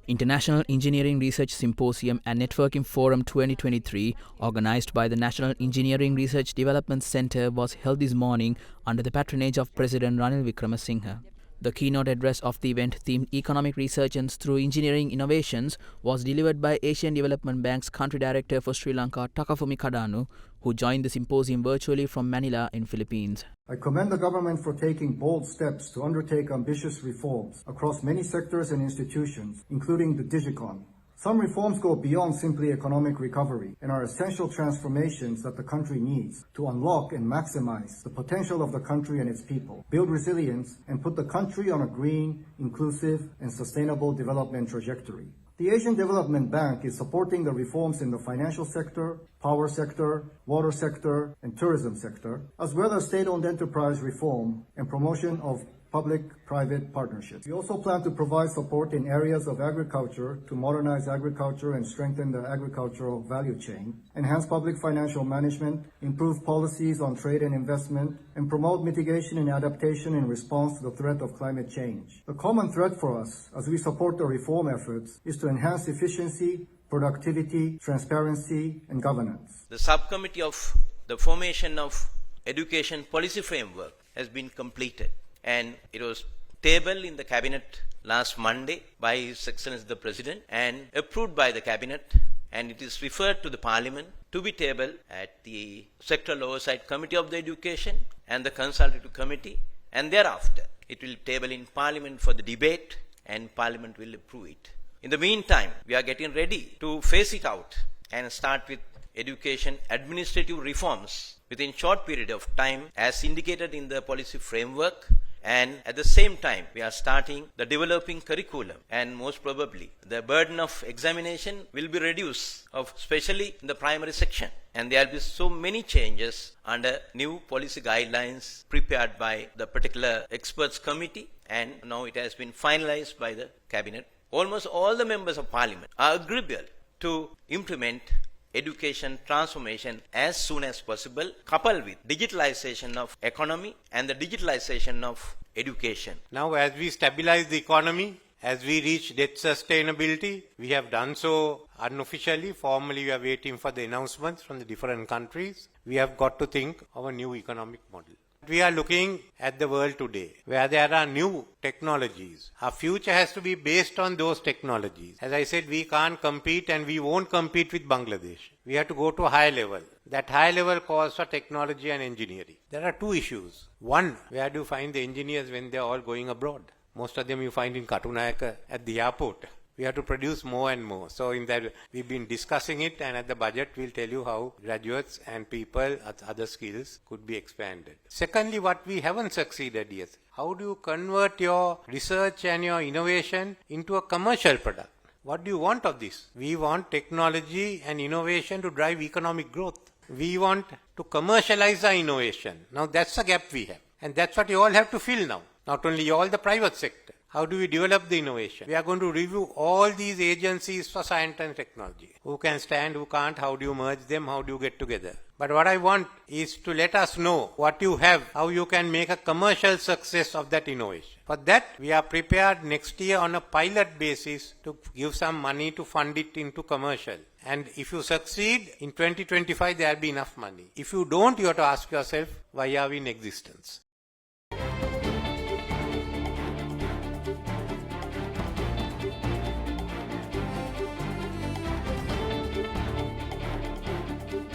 International Engineering Research Symposium and Networking Forum 2023, organized by the National Engineering Research Development Centre, was held this morning under the patronage of President Ranil Wickremesinghe. The keynote address of the event, themed Economic Resurgence Through Engineering Innovations, was delivered by Asian Development Bank's Country Director for Sri Lanka, Takafumi Kadanu, who joined the symposium virtually from Manila in Philippines. I commend the government for taking bold steps to undertake ambitious reforms across many sectors and institutions, including the Digicon. Some reforms go beyond simply economic recovery and are essential transformations that the country needs to unlock and maximize the potential of the country and its people, build resilience, and put the country on a green, inclusive, and sustainable development trajectory. The Asian Development Bank is supporting the reforms in the financial sector, power sector, water sector, and tourism sector, as well as state-owned enterprise reform and promotion of public-private partnerships. We also plan to provide support in areas of agriculture to modernize agriculture and strengthen the agricultural value chain, enhance public financial management, improve policies on trade and investment, and promote mitigation and adaptation in response to the threat of climate change. The common thread for us as we support the reform efforts is to enhance efficiency, productivity, transparency, and governance. The subcommittee of the formation of education policy framework has been completed, and it was tabled in the cabinet last Monday by His Excellency the President and approved by the cabinet, and it is referred to the Parliament to be tabled at the Sectoral Oversight Committee of the Education and the Consultative Committee, and thereafter it will table in Parliament for the debate, and Parliament will approve it. In the meantime, we are getting ready to phase it out and start with education administrative reforms within short period of time as indicated in the policy framework, and at the same time we are starting the developing curriculum, and most probably the burden of examination will be reduced, especially in the primary section, and there will be so many changes under new policy guidelines prepared by the particular experts committee, and now it has been finalized by the cabinet. Almost all the members of parliament are agreeable to implement education transformation as soon as possible, coupled with digitalization of economy and the digitalization of education. Now, as we stabilize the economy, as we reach debt sustainability, we have done so unofficially. Formally, we are waiting for the announcements from the different countries. We have got to think of a new economic model. We are looking at the world today where there are new technologies. Our future has to be based on those technologies. As I said, we can't compete and we won't compete with Bangladesh. We have to go to a high level. That high level calls for technology and engineering. There are two issues. One, where do you find the engineers when they are all going abroad? Most of them you find in Katunayaka at the airport. We have to produce more and more. So in that, we've been discussing it, and at the budget we'll tell you how graduates and people at other skills could be expanded. Secondly, what we haven't succeeded yet, how do you convert your research and your innovation into a commercial product? What do you want of this? We want technology and innovation to drive economic growth. We want to commercialize our innovation. Now that's the gap we have. And that's what you all have to fill now. Not only you all, the private sector. How do we develop the innovation? We are going to review all these agencies for science and technology. Who can stand, who can't, how do you merge them, how do you get together? But what I want is to let us know what you have, how you can make a commercial success of that innovation. For that, we are prepared next year on a pilot basis to give some money to fund it into commercial. And if you succeed, in 2025 there will be enough money. If you don't, you have to ask yourself, why are we in existence?